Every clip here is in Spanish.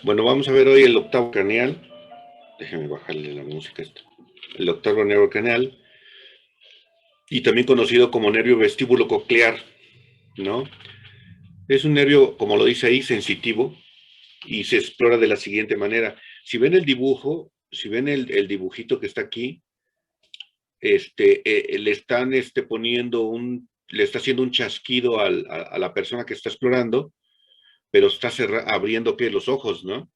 Bueno, vamos a ver hoy el octavo craneal. Déjenme bajarle la música a esto. El octavo nervio craneal, y también conocido como nervio vestíbulo coclear, ¿no? Es un nervio, como lo dice ahí, sensitivo, y se explora de la siguiente manera. Si ven el dibujo, si ven el dibujito que está aquí, le están le está haciendo un chasquido a la persona que está explorando, pero está abriendo ¿qué? Los ojos, ¿no?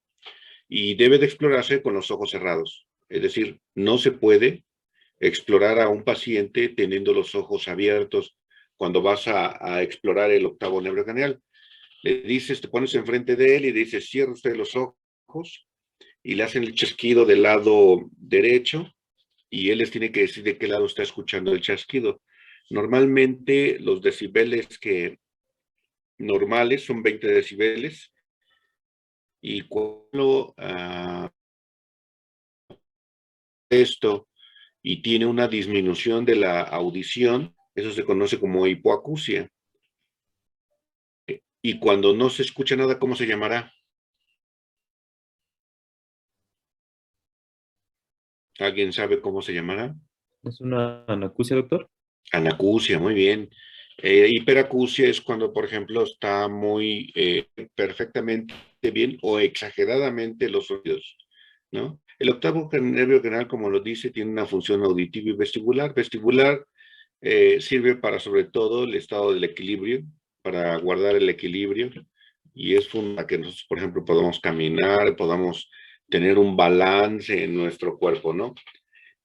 Y debe de explorarse con los ojos cerrados. Es decir, no se puede explorar a un paciente teniendo los ojos abiertos cuando vas a explorar el octavo nervio craneal. Le dices, te pones enfrente de él y dices, cierra usted los ojos, y le hacen el chasquido del lado derecho, y él les tiene que decir de qué lado está escuchando el chasquido. Normalmente los decibeles normales son 20 decibeles, y cuando esto y tiene una disminución de la audición, eso se conoce como hipoacusia. Y cuando no se escucha nada, ¿cómo se llamará? ¿Alguien sabe cómo se llamará? ¿Es una anacusia, doctor? Anacusia, muy bien. Hiperacusia es cuando, por ejemplo, está muy perfectamente bien o exageradamente los oídos, ¿no? El octavo nervio craneal, como lo dice, tiene una función auditiva y vestibular. Vestibular sirve para, sobre todo, el estado del equilibrio, para guardar el equilibrio, y es fundamental que nosotros, por ejemplo, podamos caminar, podamos tener un balance en nuestro cuerpo, ¿no?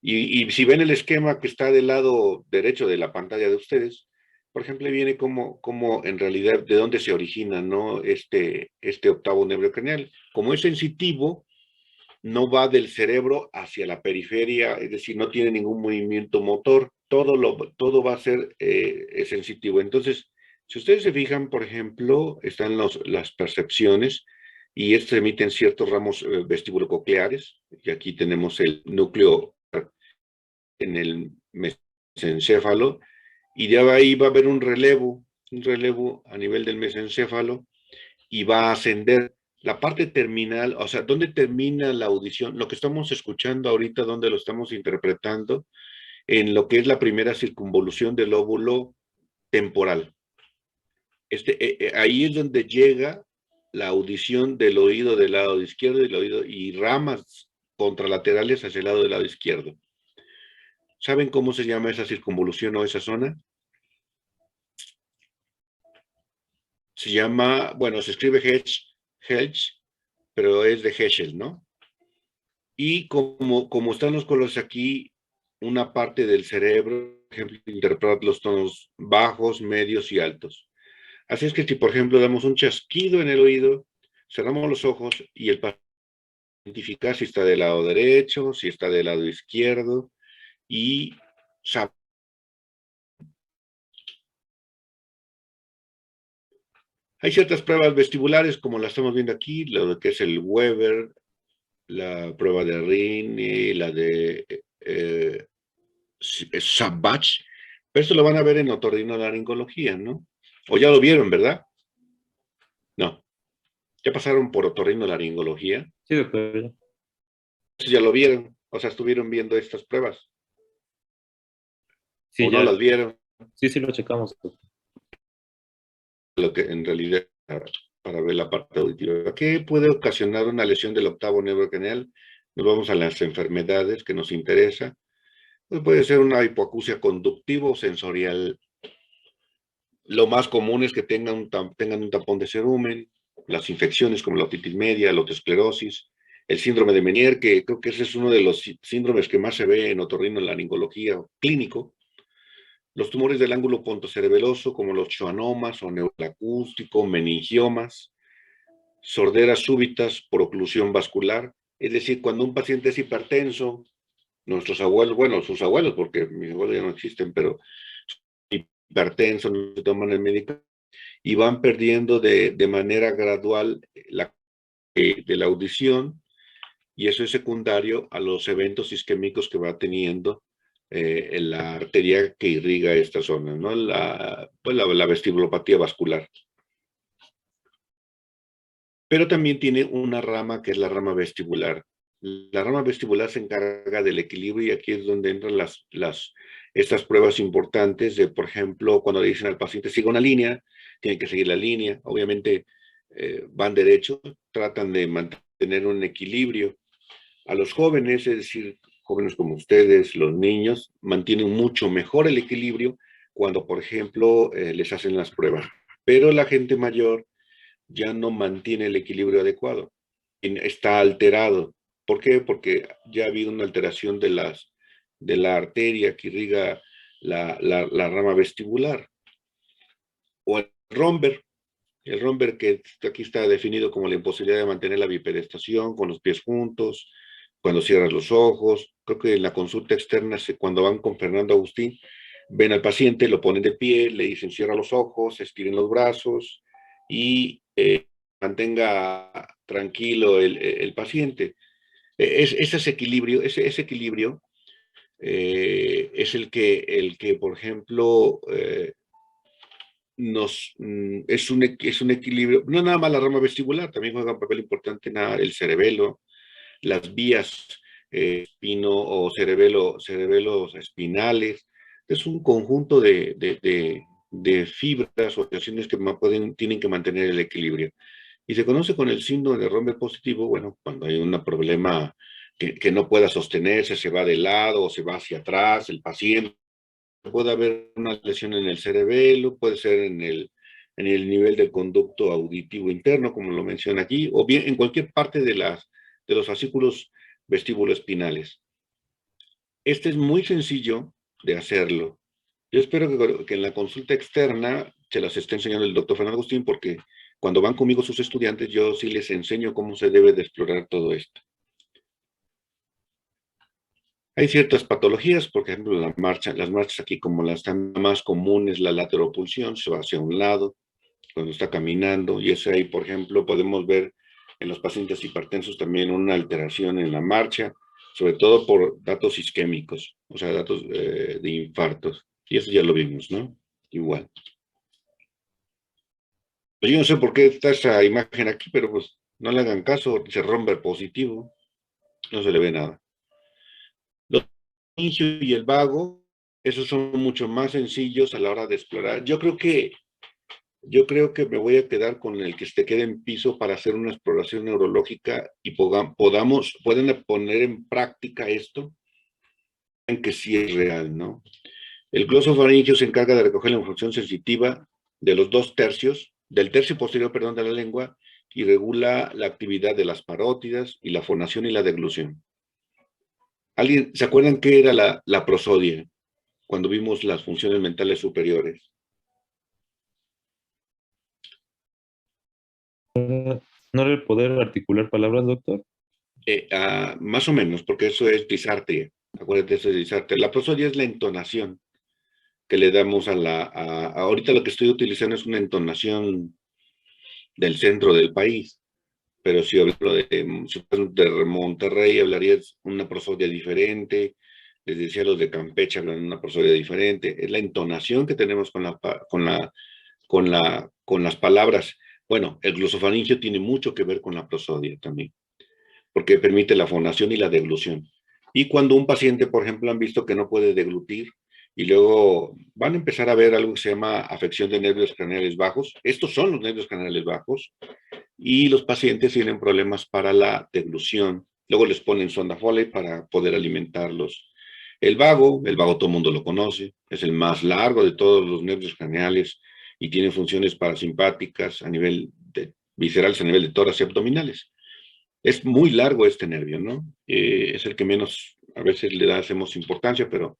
Y si ven el esquema que está del lado derecho de la pantalla de ustedes, por ejemplo, viene como en realidad de dónde se origina, ¿no? Este octavo nervio craneal. Como es sensitivo, no va del cerebro hacia la periferia, es decir, no tiene ningún movimiento motor, todo va a ser sensitivo. Entonces, si ustedes se fijan, por ejemplo, están las percepciones, y estos emiten ciertos ramos vestíbulo-cocleares, y aquí tenemos el núcleo en el mesencéfalo, y de ahí va a haber un relevo a nivel del mesencéfalo, y va a ascender la parte terminal, o sea, ¿dónde termina la audición? Lo que estamos escuchando ahorita, ¿dónde lo estamos interpretando? En lo que es la primera circunvolución del lóbulo temporal. Ahí es donde llega la audición del oído del lado izquierdo y ramas contralaterales hacia el lado del lado izquierdo. ¿Saben cómo se llama esa circunvolución o esa zona? Se llama, bueno, se escribe Helch, pero es de Heschel, ¿no? Y como están los colores aquí, una parte del cerebro, por ejemplo, interpreta los tonos bajos, medios y altos. Así es que si, por ejemplo, damos un chasquido en el oído, cerramos los ojos y el paciente identifica si está del lado derecho, si está del lado izquierdo, y sabe. Hay ciertas pruebas vestibulares, como la estamos viendo aquí, lo que es el Weber, la prueba de Rini, la de Savage, pero esto lo van a ver en otorrinolaringología, ¿no? O ya lo vieron, ¿verdad? No, ya pasaron por otorrinolaringología, Sí, doctor. ya lo vieron, o sea, estuvieron viendo estas pruebas, Sí, o no ya. las vieron, Sí, sí, lo checamos, doctor. lo que en realidad para ver la parte auditiva. ¿Qué puede ocasionar una lesión del octavo nervio craneal? Nos vamos a las enfermedades que nos interesa. Pues puede ser una hipoacusia conductiva o sensorial. Lo más común es que tengan un tapón de cerumen, las infecciones como la otitis media, la otosclerosis, el síndrome de Meniere, que creo que ese es uno de los síndromes que más se ve en otorrinolaringología clínico, los tumores del ángulo pontocerebeloso como los schwannomas o neuroacústico, meningiomas, sorderas súbitas por oclusión vascular, es decir, cuando un paciente es hipertenso, nuestros abuelos, bueno, sus abuelos, porque mis abuelos ya no existen, pero hipertenso, no se toman el medicamento y van perdiendo de manera gradual de la audición, y eso es secundario a los eventos isquémicos que va teniendo en la arteria que irriga esta zona, ¿no? Pues la vestibulopatía vascular. pero también tiene una rama que es la rama vestibular. La rama vestibular se encarga del equilibrio y aquí es donde entran estas pruebas importantes de, por ejemplo, cuando le dicen al paciente siga una línea, tiene que seguir la línea, obviamente van derecho, tratan de mantener un equilibrio. A los jóvenes, es decir, jóvenes como ustedes, los niños, mantienen mucho mejor el equilibrio cuando, por ejemplo, les hacen las pruebas. Pero la gente mayor ya no mantiene el equilibrio adecuado, está alterado. ¿Por qué? Porque ya ha habido una alteración de la arteria que irriga la rama vestibular. O el romper que aquí está definido como la imposibilidad de mantener la bipedestación con los pies juntos, cuando cierras los ojos. Creo que en la consulta externa, cuando van con Fernando Agustín, ven al paciente, lo ponen de pie, le dicen cierra los ojos, estiren los brazos y mantenga tranquilo el paciente. Ese equilibrio, ese equilibrio es el que, por ejemplo, es un equilibrio, no nada más la rama vestibular, también juega un papel importante en el cerebelo, las vías espino o cerebelos espinales. Es un conjunto de fibras o tensiones que tienen que mantener el equilibrio. Y se conoce con el síndrome de Romber positivo, bueno, cuando hay un problema que no pueda sostenerse, se va de lado o se va hacia atrás el paciente. Puede haber una lesión en el cerebelo, puede ser en el nivel del conducto auditivo interno, como lo menciona aquí, o bien en cualquier parte de los fascículos vestibuloespinales. Este es muy sencillo de hacerlo. Yo espero que en la consulta externa se las esté enseñando el doctor Fernando Agustín, porque cuando van conmigo sus estudiantes, yo sí les enseño cómo se debe de explorar todo esto. Hay ciertas patologías, por ejemplo, las marchas aquí como las más comunes, la lateropulsión, se va hacia un lado cuando está caminando, y eso ahí, por ejemplo, podemos ver en los pacientes hipertensos también una alteración en la marcha, sobre todo por datos isquémicos, o sea, datos de infartos, y eso ya lo vimos, ¿no? Igual. Pues yo no sé por qué está esa imagen aquí, pero pues no le hagan caso, dice romper positivo, no se le ve nada. Los inicio y el vago, esos son mucho más sencillos a la hora de explorar. Yo creo que me voy a quedar con el que se quede en piso para hacer una exploración neurológica y pueden poner en práctica esto, en que sí es real, ¿no? El glosofaringio se encarga de recoger la información sensitiva de los del tercio posterior, perdón, de la lengua, y regula la actividad de las parótidas y la fonación y la deglución. ¿Se acuerdan qué era la prosodia cuando vimos las funciones mentales superiores? ¿No era el poder articular palabras, doctor? Más o menos, porque eso es disartria. Acuérdate, eso es disartria. La prosodia es la entonación que le damos ahorita lo que estoy utilizando es una entonación del centro del país, pero si hablo de Monterrey, hablarías una prosodia diferente. Les decía, los de Campeche hablan una prosodia diferente. Es la entonación que tenemos con las palabras. Bueno, el glosofaringio tiene mucho que ver con la prosodia también, porque permite la fonación y la deglución. Y cuando un paciente, por ejemplo, han visto que no puede deglutir y luego van a empezar a ver algo que se llama afección de nervios craneales bajos. Estos son los nervios craneales bajos y los pacientes tienen problemas para la deglución. Luego les ponen sonda Foley para poder alimentarlos. El vago todo el mundo lo conoce, es el más largo de todos los nervios craneales y tiene funciones parasimpáticas viscerales a nivel de tórax y abdominales. Es muy largo este nervio, ¿no? Es el que menos a veces hacemos importancia, pero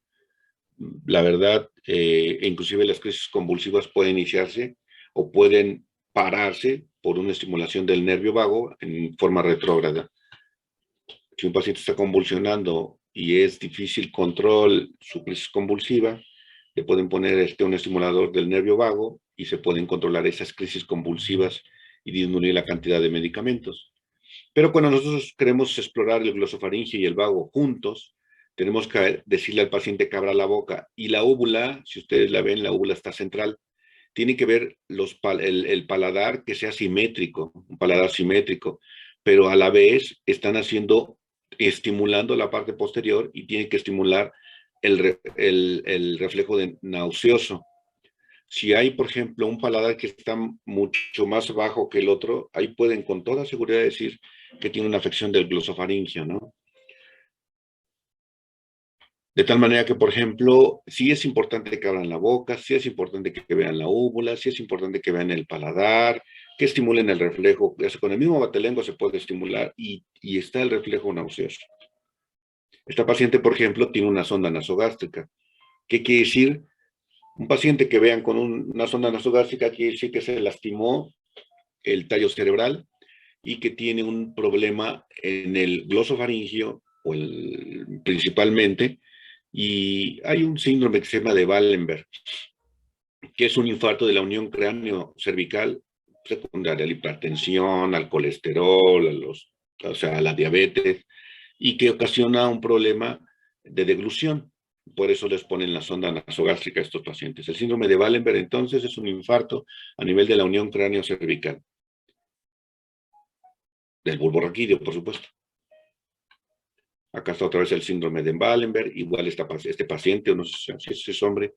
la verdad, inclusive las crisis convulsivas pueden iniciarse o pueden pararse por una estimulación del nervio vago en forma retrógrada. Si un paciente está convulsionando y es difícil control su crisis convulsiva, le pueden poner un estimulador del nervio vago y se pueden controlar esas crisis convulsivas y disminuir la cantidad de medicamentos. Pero cuando nosotros queremos explorar el glosofaringio y el vago juntos, tenemos que decirle al paciente que abra la boca. Y la úvula, si ustedes la ven, la úvula está central. tiene que ver el paladar que sea simétrico, un paladar simétrico, pero a la vez están estimulando la parte posterior y tiene que estimular el reflejo de nauseoso. Si hay, por ejemplo, un paladar que está mucho más bajo que el otro, ahí pueden con toda seguridad decir que tiene una afección del glosofaringio, ¿no? De tal manera que, por ejemplo, sí es importante que abran la boca, sí es importante que vean la úvula, sí es importante que vean el paladar, que estimulen el reflejo. Con el mismo batelengua se puede estimular y está el reflejo nauseoso. Esta paciente, por ejemplo, tiene una sonda nasogástrica. ¿Qué quiere decir? Un paciente que vean con una sonda nasogástrica quiere decir que se lastimó el tallo cerebral y que tiene un problema en el glosofaringio, principalmente, y hay un síndrome que se llama de Wallenberg, que es un infarto de la unión cráneo-cervical secundaria a la hipertensión, al colesterol, o sea, a la diabetes, y que ocasiona un problema de deglución. Por eso les ponen la sonda nasogástrica a estos pacientes. El síndrome de Wallenberg, entonces, es un infarto a nivel de la unión cráneo-cervical. Del bulbo raquídeo, por supuesto. Acá está otra vez el síndrome de Wallenberg, igual este paciente, o no sé si es hombre,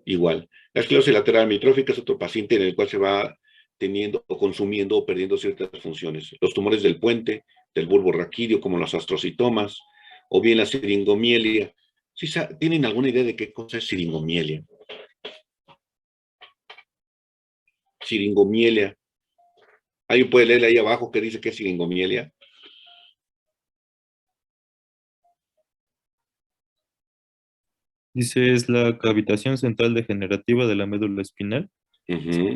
igual. La esclerosis lateral amiotrófica es otro paciente en el cual se va teniendo o consumiendo o perdiendo ciertas funciones. Los tumores del puente, del bulbo raquídeo, como los astrocitomas, o bien la siringomielia. ¿Sí tienen alguna idea de qué cosa es siringomielia? Siringomielia. ¿Alguien puede leer ahí abajo qué dice que es siringomielia? Dice, es la cavitación central degenerativa de la médula espinal,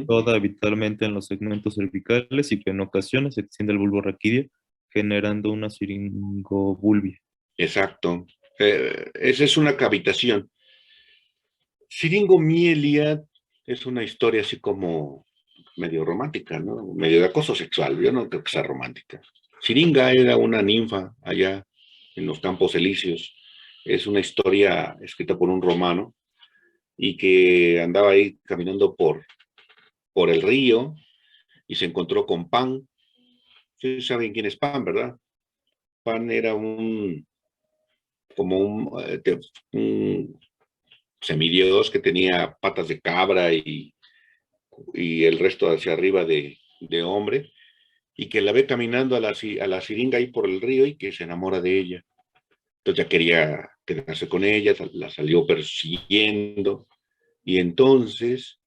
toda habitualmente en los segmentos cervicales y que en ocasiones se extiende el bulbo raquídeo, generando una siringobulbia. Exacto. Esa es una cavitación. Siringomielia es una historia así como medio romántica, ¿no? Medio de acoso sexual. Yo no creo que sea romántica. Siringa era una ninfa allá en los Campos Elíseos. Es una historia escrita por un romano y que andaba ahí caminando por el río y se encontró con Pan. Sí saben quién es Pan, ¿verdad? Pan era como un semidios que tenía patas de cabra y el resto hacia arriba de hombre, y que la ve caminando a la siringa ahí por el río y que se enamora de ella. Entonces ya quería quedarse con ella, la salió persiguiendo, y entonces,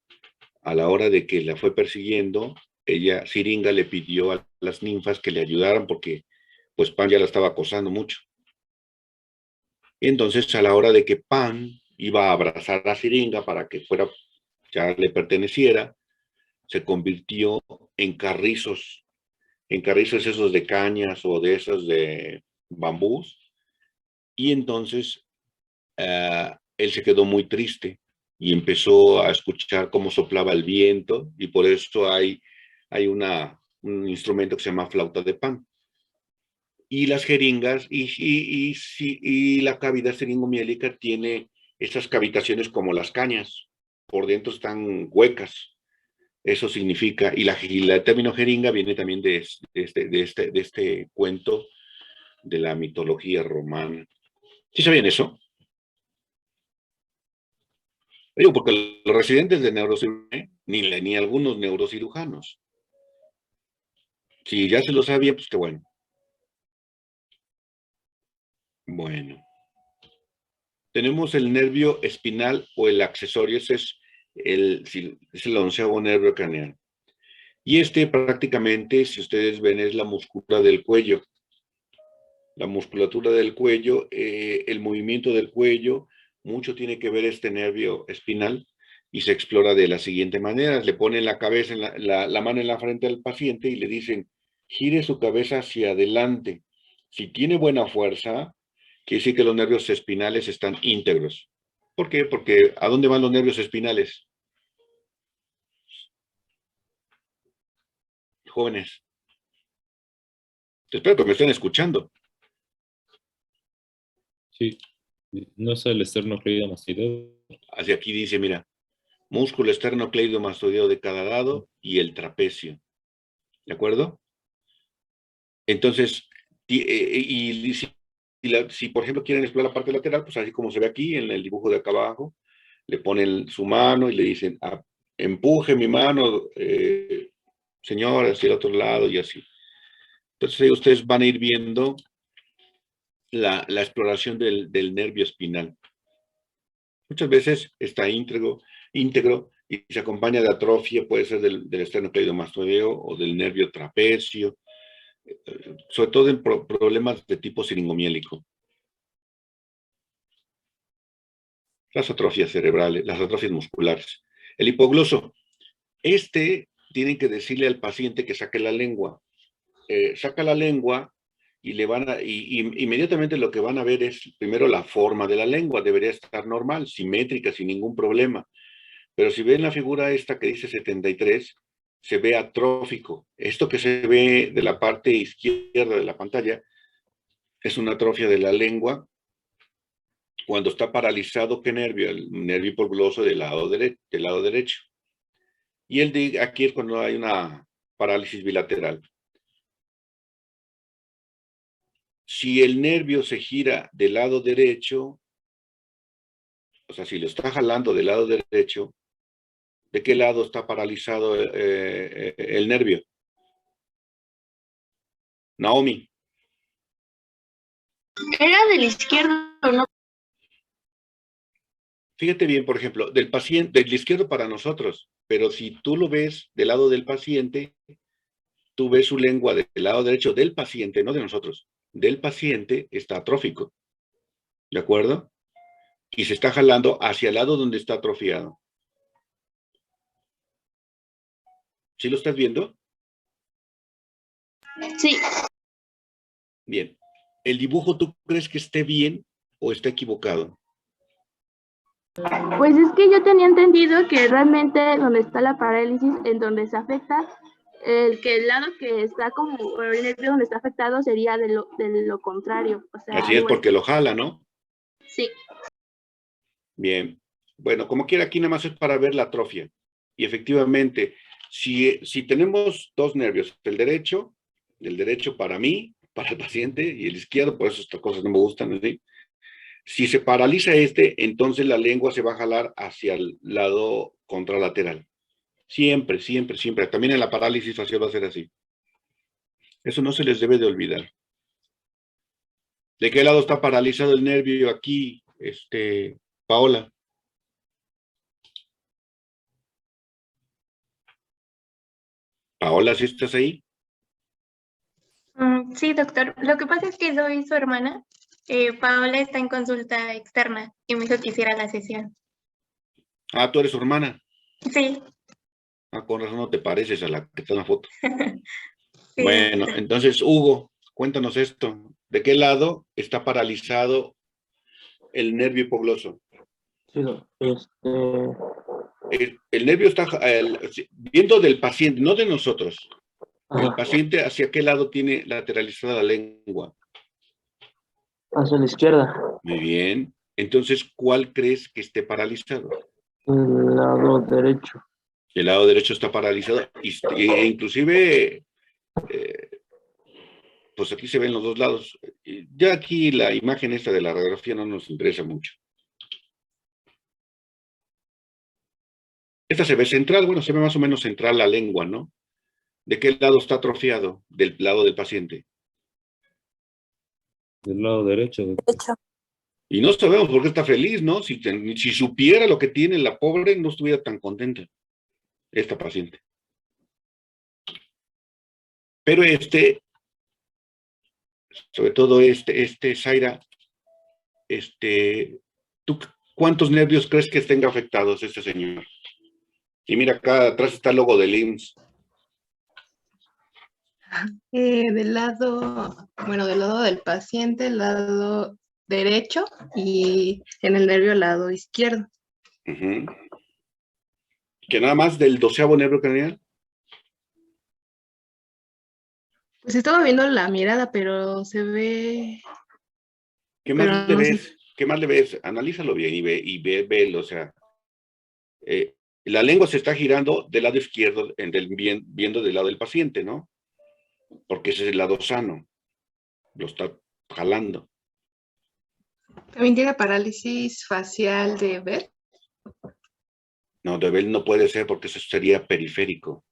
a la hora de que la fue persiguiendo, Siringa le pidió a las ninfas que le ayudaran porque pues Pan ya la estaba acosando mucho. Y entonces, a la hora de que Pan iba a abrazar a Siringa para que ya le perteneciera, se convirtió en carrizos esos de cañas o de esos de bambús, y entonces él se quedó muy triste y empezó a escuchar cómo soplaba el viento, y por eso hay un instrumento que se llama flauta de Pan. Y las jeringas y la cavidad seringomiélica tiene esas cavitaciones como las cañas, por dentro están huecas. Eso significa, y el término jeringa viene también de este cuento de la mitología romana. ¿Sí sabían eso? Digo, porque los residentes de neurocirugía, ni algunos neurocirujanos. Si ya se lo sabía, pues qué bueno. Bueno, tenemos el nervio espinal o el accesorio, ese es el onceavo nervio craneal. Y prácticamente, si ustedes ven, es la musculatura del cuello. La musculatura del cuello, el movimiento del cuello, mucho tiene que ver este nervio espinal y se explora de la siguiente manera. Le ponen la cabeza, la mano en la frente al paciente y le dicen, gire su cabeza hacia adelante. Si tiene buena fuerza, quiere decir que los nervios espinales están íntegros. ¿Por qué? Porque ¿a dónde van los nervios espinales? Jóvenes, espero que me estén escuchando. Sí, no es el esternocleidomastoideo. Hacia aquí dice, mira, músculo esternocleidomastoideo de cada lado y el trapecio. ¿De acuerdo? Entonces, si por ejemplo quieren explorar la parte lateral, pues así como se ve aquí en el dibujo de acá abajo, le ponen su mano y le dicen, empuje mi mano, señor, hacia el otro lado y así. Entonces ustedes van a ir viendo la exploración del nervio espinal. Muchas veces está íntegro y se acompaña de atrofia, puede ser del esternocleidomastoideo o del nervio trapecio, sobre todo en problemas de tipo siringomiélico. Las atrofias cerebrales, las atrofias musculares. El hipogloso. Tienen que decirle al paciente que saque la lengua. Saca la lengua y inmediatamente lo que van a ver es primero la forma de la lengua. Debería estar normal, simétrica, sin ningún problema. Pero si ven la figura esta que dice 73, se ve atrófico. Esto que se ve de la parte izquierda de la pantalla es una atrofia de la lengua cuando está paralizado. ¿Qué nervio? El nervio hipogloso del lado derecho. Y aquí es cuando hay una parálisis bilateral. Si el nervio se gira del lado derecho, o sea, si lo está jalando del lado derecho, ¿de qué lado está paralizado el nervio? Naomi. Era del izquierdo, ¿no? Fíjate bien, por ejemplo, del izquierdo para nosotros, pero si tú lo ves del lado del paciente, tú ves su lengua del lado derecho del paciente, no de nosotros, del paciente está atrófico, ¿de acuerdo? Y se está jalando hacia el lado donde está atrofiado. ¿Sí lo estás viendo? Sí. Bien. ¿El dibujo tú crees que esté bien o está equivocado? Pues es que yo tenía entendido que realmente donde está la parálisis, en donde se afecta, el lado que está como, el nervio donde está afectado sería de lo contrario. O sea, así es, porque lo jala, ¿no? Sí. Bien. Bueno, como quiera, aquí nada más es para ver la atrofia. Y efectivamente, si tenemos dos nervios, el derecho para mí, para el paciente, y el izquierdo, por eso estas cosas no me gustan, ¿sí? Si se paraliza entonces la lengua se va a jalar hacia el lado contralateral. Siempre, siempre, siempre. También en la parálisis facial va a ser así. Eso no se les debe de olvidar. ¿De qué lado está paralizado el nervio aquí, Paola? Paola, ¿sí estás ahí? Sí, doctor. Lo que pasa es que soy su hermana. Paola está en consulta externa y me dijo que hiciera la sesión. Ah, tú eres su hermana. Sí. Ah, con razón no te pareces a la que está en la foto. Sí, Bueno, doctor. entonces, Hugo, cuéntanos esto. ¿De qué lado está paralizado el nervio hipogloso? Sí, El nervio está viendo del paciente, no de nosotros. El ajá, paciente, ¿hacia qué lado tiene lateralizada la lengua? hacia la izquierda, Muy bien. Entonces, ¿cuál crees que esté paralizado? el lado derecho. El lado derecho está paralizado e inclusive, pues aquí se ven los dos lados. Ya aquí la imagen esta de la radiografía no nos interesa mucho. Esta se ve central, bueno, se ve más o menos central la lengua, ¿no? ¿De qué lado está atrofiado? Del lado del paciente. Del lado derecho. Y no sabemos por qué está feliz, ¿no? Si supiera lo que tiene la pobre, no estuviera tan contenta esta paciente. Pero sobre todo Zaira, ¿tú cuántos nervios crees que estén afectados este señor? Y mira, acá atrás está el logo del IMSS. Del lado del paciente, el lado derecho y en el nervio lado izquierdo. Uh-huh. ¿Que nada más del 12º nervio craneal? Pues estaba viendo la mirada, pero se ve... ¿Qué más le no ves? sé. ¿Qué más le ves? Analízalo bien y ve, o sea, La lengua se está girando del lado izquierdo, viendo del lado del paciente, ¿no? Porque ese es el lado sano. Lo está jalando. ¿También tiene parálisis facial de ver? No, de Bell no puede ser porque eso sería periférico.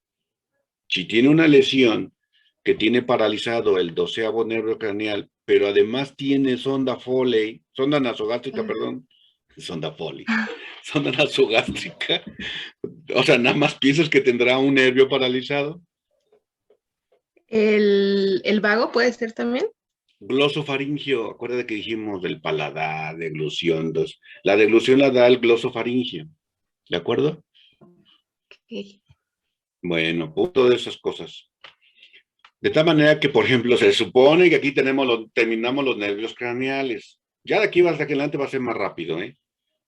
Si tiene una lesión que tiene paralizado el 12º nervio craneal, pero además tiene sonda nasogástrica, perdón, sonda Foley, sonda nasogástrica, o sea, nada más piensas que tendrá un nervio paralizado. ¿El vago puede ser también? Glosofaringio, acuérdate que dijimos del paladar, deglución, la deglución la da el glosofaringio, ¿de acuerdo? Okay. Bueno, punto de esas cosas. De tal manera que, por ejemplo, se supone que aquí terminamos los nervios craneales. Ya de aquí hasta que adelante va a ser más rápido, ¿eh?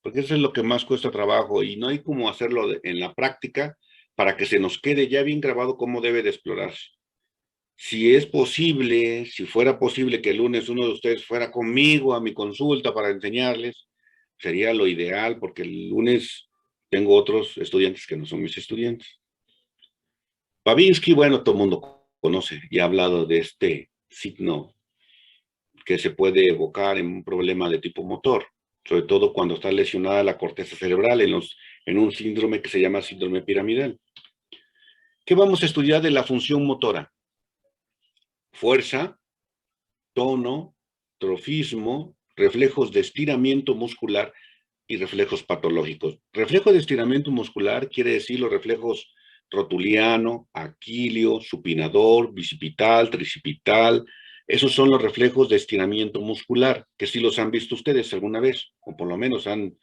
Porque eso es lo que más cuesta trabajo y no hay cómo hacerlo en la práctica para que se nos quede ya bien grabado cómo debe de explorarse. Si es posible, si fuera posible que el lunes uno de ustedes fuera conmigo a mi consulta para enseñarles, sería lo ideal porque el lunes tengo otros estudiantes que no son mis estudiantes. Babinski, bueno, todo el mundo conoce y ha hablado de este signo que se puede evocar en un problema de tipo motor, sobre todo cuando está lesionada la corteza cerebral en un síndrome que se llama síndrome piramidal. ¿Qué vamos a estudiar de la función motora? Fuerza, tono, trofismo, reflejos de estiramiento muscular y reflejos patológicos. Reflejo de estiramiento muscular quiere decir los reflejos rotuliano, aquilio, supinador, bicipital, tricipital. Esos son los reflejos de estiramiento muscular, que sí los han visto ustedes alguna vez, o por lo menos han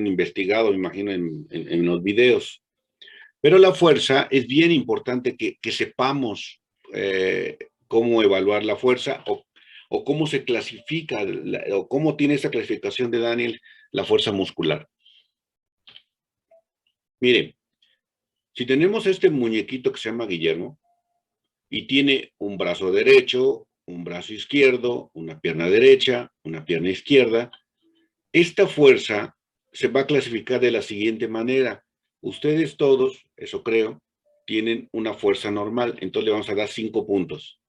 investigado, me imagino, en los videos. Pero la fuerza es bien importante que sepamos cómo evaluar la fuerza o cómo se clasifica, o cómo tiene esa clasificación de Daniel la fuerza muscular. Miren, si tenemos este muñequito que se llama Guillermo y tiene un brazo derecho, un brazo izquierdo, una pierna derecha, una pierna izquierda, esta fuerza se va a clasificar de la siguiente manera. Ustedes todos, eso creo, tienen una fuerza normal, entonces le vamos a dar 5 puntos.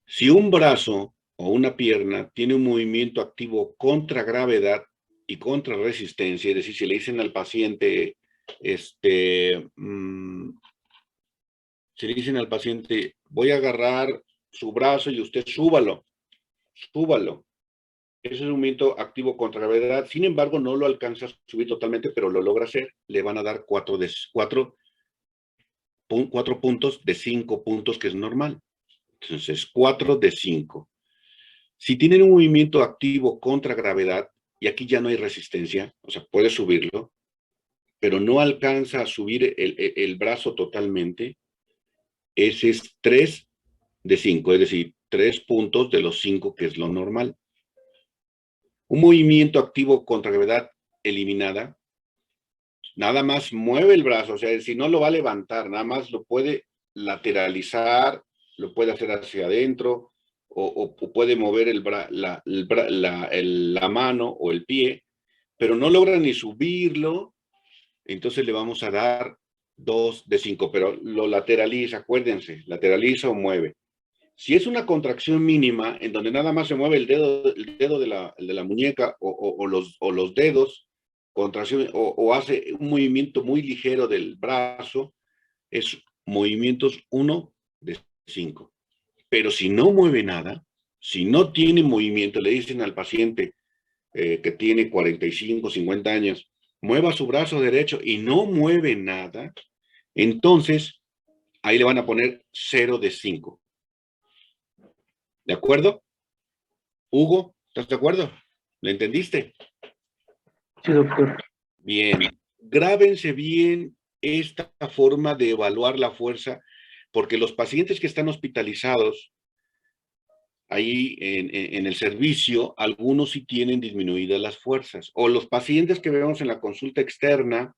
Si un brazo o una pierna tiene un movimiento activo contra gravedad y contra resistencia, es decir, si le dicen al paciente, si le dicen al paciente, voy a agarrar su brazo y usted súbalo. Ese es un movimiento activo contra gravedad. Sin embargo, no lo alcanza a subir totalmente, pero lo logra hacer. Le van a dar 4 puntos de 5 puntos, que es normal. Entonces, 4 de 5. Si tienen un movimiento activo contra gravedad, y aquí ya no hay resistencia, o sea, puede subirlo, pero no alcanza a subir el brazo totalmente, ese es 3 de 5, es decir, 3 puntos de los 5, que es lo normal. Un movimiento activo contra gravedad eliminada, nada más mueve el brazo, o sea, si no lo va a levantar, nada más lo puede lateralizar, lo puede hacer hacia adentro, o puede mover la mano o el pie, pero no logra ni subirlo, entonces le vamos a dar 2 de 5, pero lo lateraliza, acuérdense, lateraliza o mueve. Si es una contracción mínima, en donde nada más se mueve el dedo de la muñeca o los dedos, contracción, o hace un movimiento muy ligero del brazo, es movimientos 1 de 5. Pero si no mueve nada, si no tiene movimiento, le dicen al paciente que tiene 45, 50 años, mueva su brazo derecho y no mueve nada, entonces ahí le van a poner 0 de 5. ¿De acuerdo? Hugo, ¿estás de acuerdo? ¿Lo entendiste? Sí, doctor. Bien. Grábense bien esta forma de evaluar la fuerza, porque los pacientes que están hospitalizados ahí en el servicio, algunos sí tienen disminuidas las fuerzas. O los pacientes que vemos en la consulta externa,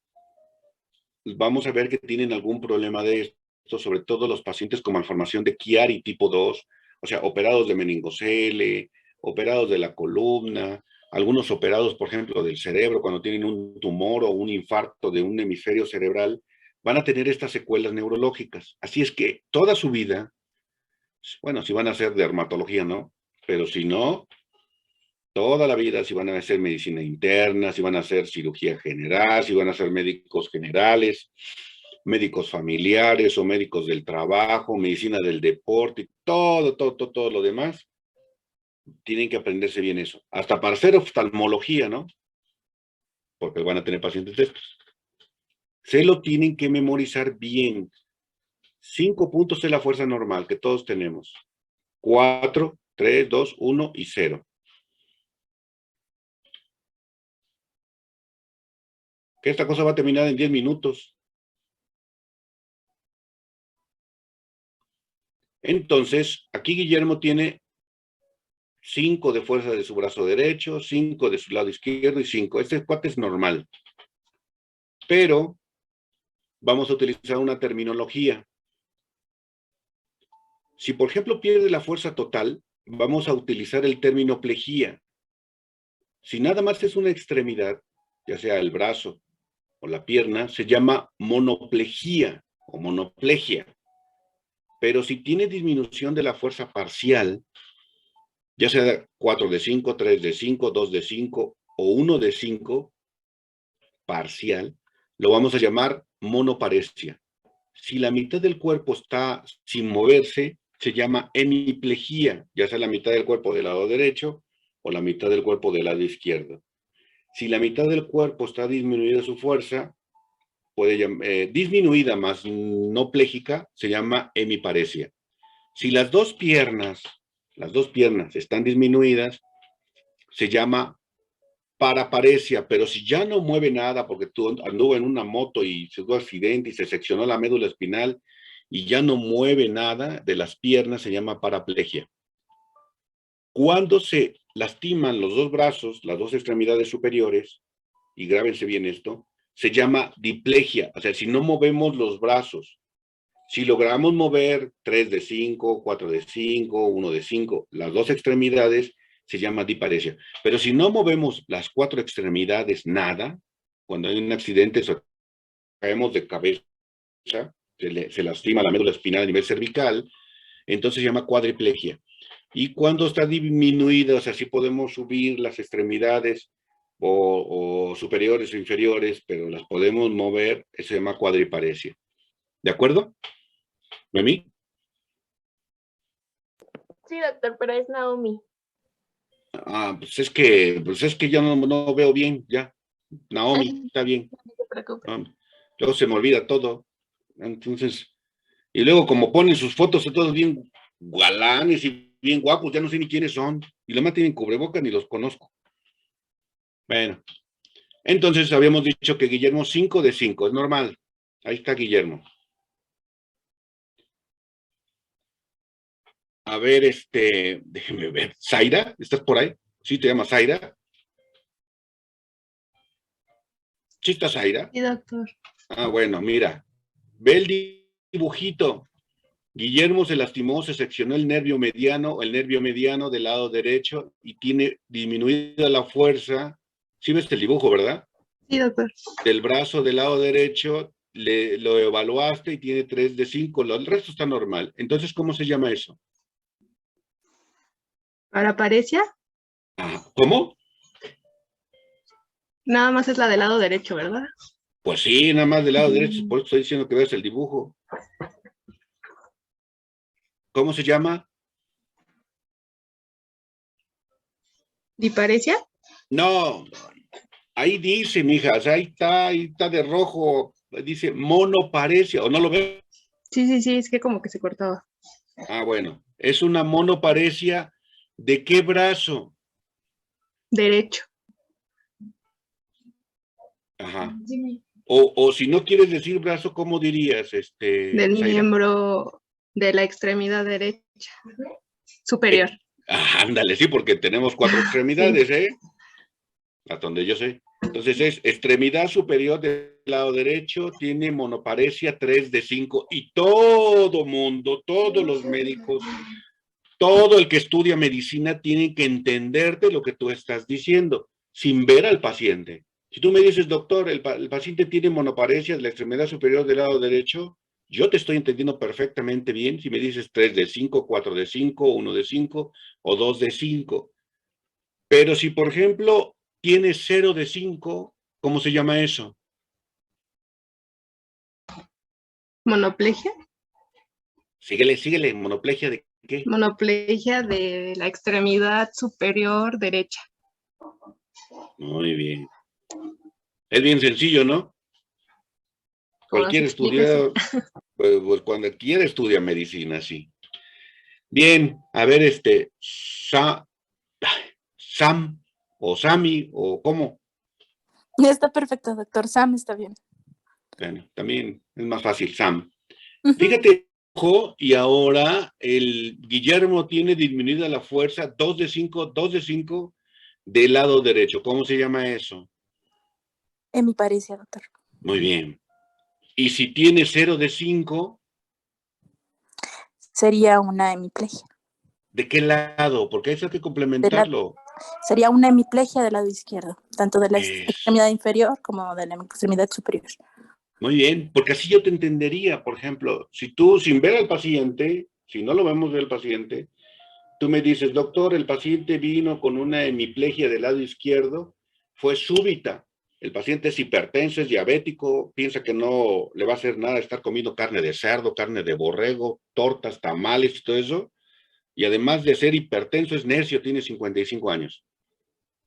vamos a ver que tienen algún problema de esto, sobre todo los pacientes con malformación de Chiari tipo 2, o sea, operados de meningocele, operados de la columna, algunos operados, por ejemplo, del cerebro, cuando tienen un tumor o un infarto de un hemisferio cerebral, van a tener estas secuelas neurológicas. Así es que toda su vida, bueno, si van a hacer dermatología, ¿no? Pero si no, toda la vida, si van a hacer medicina interna, si van a hacer cirugía general, si van a ser médicos generales, médicos familiares o médicos del trabajo, medicina del deporte, todo lo demás, tienen que aprenderse bien eso. Hasta para hacer oftalmología, ¿no? Porque van a tener pacientes de estos. Se lo tienen que memorizar bien. 5 puntos es la fuerza normal que todos tenemos. 4, 3, 2, 1 y 0. Que esta cosa va a terminar en 10 minutos. Entonces, aquí Guillermo tiene 5 de fuerza de su brazo derecho, 5 de su lado izquierdo y 5. Este cuate es normal. Pero vamos a utilizar una terminología. Si, por ejemplo, pierde la fuerza total, vamos a utilizar el término plejía. Si nada más es una extremidad, ya sea el brazo o la pierna, se llama monoplejía o monoplegia. Pero si tiene disminución de la fuerza parcial, ya sea 4 de 5, 3 de 5, 2 de 5 o 1 de 5, parcial, lo vamos a llamar monoparesia. Si la mitad del cuerpo está sin moverse, se llama hemiplejía, ya sea la mitad del cuerpo del lado derecho o la mitad del cuerpo del lado izquierdo. Si la mitad del cuerpo está disminuida su fuerza, disminuida más no pléjica, se llama hemiparesia. Si las dos piernas están disminuidas, se llama paraparesia, pero si ya no mueve nada porque tú anduvo en una moto y se tuvo accidente y se seccionó la médula espinal y ya no mueve nada de las piernas, se llama paraplegia. Cuando se lastiman los dos brazos, las dos extremidades superiores, y grábense bien esto, se llama diplegia, o sea, si no movemos los brazos. Si logramos mover 3 de 5, 4 de 5, 1 de 5, las dos extremidades, se llama diparesia. Pero si no movemos las 4 extremidades, nada, cuando hay un accidente, caemos de cabeza, se lastima la médula espinal a nivel cervical, entonces se llama cuadriplegia. Y cuando está disminuida, o sea, sí podemos subir las extremidades o superiores o inferiores, pero las podemos mover, eso se llama cuadriparesia. ¿De acuerdo? ¿Memi? Sí, doctor, pero es Naomi. Pues es que ya no veo bien, ya. Naomi, está bien. No se preocupe. Luego se me olvida todo. Entonces, y luego como ponen sus fotos de todos bien galanes y bien guapos, ya no sé ni quiénes son. Y la más tienen cubrebocas ni los conozco. Bueno, entonces habíamos dicho que Guillermo 5 de 5, es normal. Ahí está Guillermo. A ver, déjeme ver. ¿Zaira? ¿Estás por ahí? ¿Sí te llamas Zaira? ¿Sí está Zaira? Sí, doctor. Bueno, mira. Ve el dibujito. Guillermo se lastimó, se seccionó el nervio mediano del lado derecho y tiene disminuida la fuerza. ¿Sí ves el dibujo, verdad? Sí, doctor. Del brazo del lado derecho lo evaluaste y tiene 3 de 5. El resto está normal. Entonces, ¿cómo se llama eso? ¿Paraparesia? ¿Cómo? Nada más es la del lado derecho, ¿verdad? Pues sí, nada más del lado derecho, por eso estoy diciendo que veas el dibujo. ¿Cómo se llama? ¿Diparesia? No, ahí dice, mija, o sea, ahí está de rojo, dice monoparesia, ¿o no lo ves? Sí, es que como que se cortaba. Bueno, es una monoparesia, ¿de qué brazo? Derecho. Ajá. O si no quieres decir brazo, ¿cómo dirías, Del Zaira? miembro de la extremidad derecha. Superior. Ándale, sí, porque tenemos 4 extremidades, sí. Hasta donde yo sé. Entonces es extremidad superior del lado derecho, tiene monoparesia 3 de 5 y todo mundo, todos los médicos Todo el que estudia medicina tiene que entenderte lo que tú estás diciendo, sin ver al paciente. Si tú me dices, doctor, el paciente tiene monoparesia de la extremidad superior del lado derecho, yo te estoy entendiendo perfectamente bien si me dices 3 de 5, 4 de 5, 1 de 5 o 2 de 5. Pero si, por ejemplo, tienes 0 de 5, ¿cómo se llama eso? ¿Monoplegia? Síguele, monoplegia de ¿qué? Monoplegia de la extremidad superior derecha. Muy bien. Es bien sencillo, ¿no? Cualquier estudiar, pues cuando quiera estudia medicina, sí. Bien, a ver, Sam o Sami o ¿cómo? Está perfecto, doctor. Sam está bien. Bueno, también es más fácil, Sam. Ujú. Fíjate, ojo, y ahora el Guillermo tiene disminuida la fuerza 2 de 5 del lado derecho. ¿Cómo se llama eso? Hemiparesia, doctor. Muy bien. Y si tiene 0 de 5, Sería una hemiplegia. ¿de qué lado? Porque eso hay que complementarlo. Sería una hemiplegia del lado izquierdo, tanto de la Eso. extremidad inferior como de la extremidad superior. Muy bien, porque así yo te entendería, por ejemplo, si tú sin ver al paciente, si no lo vemos del paciente, tú me dices, doctor, el paciente vino con una hemiplegia del lado izquierdo, fue súbita. El paciente es hipertenso, es diabético, piensa que no le va a hacer nada estar comiendo carne de cerdo, carne de borrego, tortas, tamales y todo eso. Y además de ser hipertenso, es necio, tiene 55 años.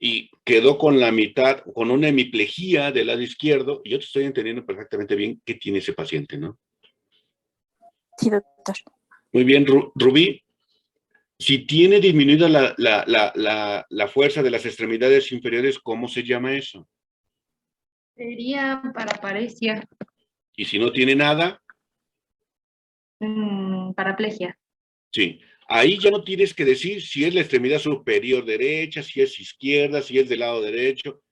Y quedó con la mitad, con una hemiplegia del lado izquierdo, y yo te estoy entendiendo perfectamente bien qué tiene ese paciente, ¿no? Sí, doctor. Muy bien, Rubí. Si tiene disminuida la fuerza de las extremidades inferiores, ¿cómo se llama eso? Sería paraparesia. Y si no tiene nada, Paraplegia. sí. Ahí ya no tienes que decir si es la extremidad superior derecha, si es izquierda, si es del lado derecho.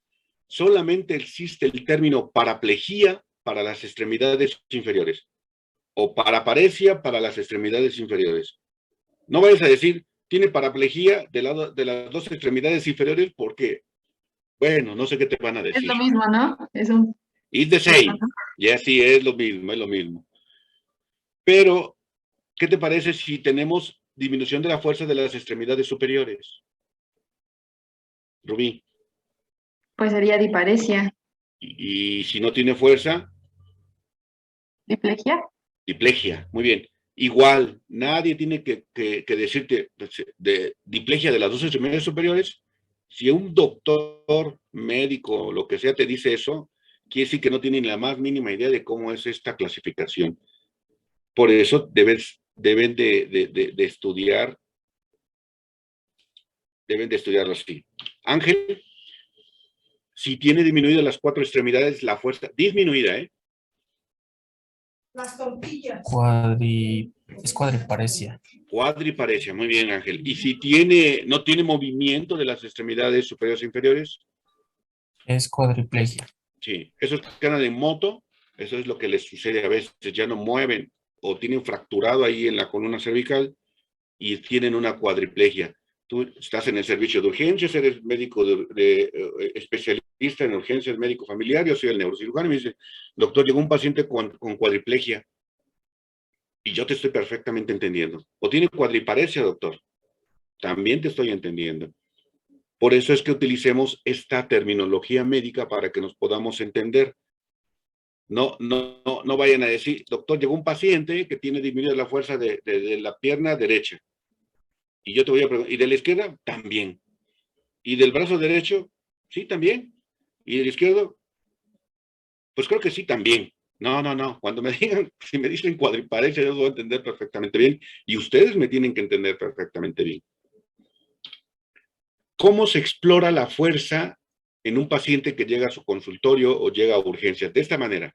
Solamente existe el término paraplegia para las extremidades inferiores o paraparesia para las extremidades inferiores. No vayas a decir, tiene paraplegia del lado de las dos extremidades inferiores porque, bueno, no sé qué te van a decir. Es lo mismo, ¿no? Es un... It's the same. Ya sí, es lo mismo, es lo mismo. Pero, ¿qué te parece si tenemos disminución de la fuerza de las extremidades superiores? Rubí. Pues sería diparesia. Y si no tiene fuerza, Diplegia. diplegia. Muy bien. Igual, nadie tiene que decirte de diplegia de las dos extremidades superiores. Si un doctor, médico, o lo que sea, te dice eso, quiere decir que no tienen la más mínima idea de cómo es esta clasificación. Por eso deben de estudiar, deben de estudiarlo así. Ángel, si tiene disminuidas las 4 extremidades, la fuerza, disminuida, ¿eh? Las tortillas. Es cuadriparesia. Cuadriparesia, muy bien, Ángel. Y si no tiene movimiento de las extremidades superiores e inferiores. Es cuadriplegia. Sí, esos que andan en moto, eso es lo que les sucede a veces, ya no mueven o tienen fracturado ahí en la columna cervical y tienen una cuadriplegia. Tú estás en el servicio de urgencias, eres médico especialista en urgencias, médico familiar, yo soy el neurocirujano y me dice, doctor, llegó un paciente con cuadriplegia y yo te estoy perfectamente entendiendo. O tiene cuadriparesia, doctor, también te estoy entendiendo. Por eso es que utilicemos esta terminología médica para que nos podamos entender. No vayan a decir, doctor, llegó un paciente que tiene disminuida la fuerza de la pierna derecha. Y yo te voy a preguntar, ¿y de la izquierda? También. ¿Y del brazo derecho? Sí, también. ¿Y del izquierdo? Pues creo que sí, también. No. Cuando me digan, si me dicen cuadriparesia, yo lo voy a entender perfectamente bien. Y ustedes me tienen que entender perfectamente bien. ¿Cómo se explora la fuerza en un paciente que llega a su consultorio o llega a urgencias? De esta manera.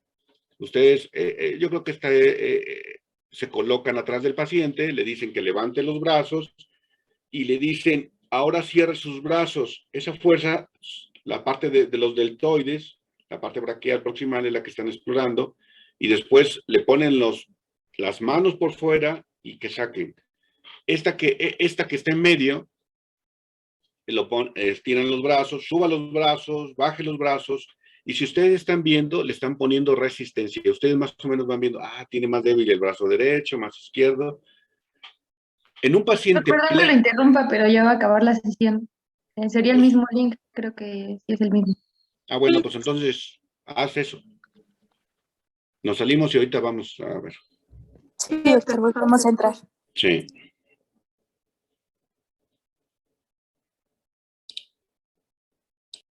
Ustedes, yo creo que se colocan atrás del paciente, le dicen que levante los brazos y le dicen, ahora cierre sus brazos. Esa fuerza, la parte de los deltoides, la parte braquial proximal es la que están explorando, y después le ponen las manos por fuera y que saquen. Esta que está en medio, estiran los brazos, suba los brazos, baje los brazos, y si ustedes están viendo, le están poniendo resistencia. Ustedes más o menos van viendo, tiene más débil el brazo derecho, más izquierdo. En un paciente... Perdón que lo interrumpa, pero ya va a acabar la sesión. Sería el mismo link, creo que sí es el mismo. Bueno, pues entonces, haz eso. Nos salimos y ahorita vamos a ver. Sí, doctor, volvemos a entrar. Sí.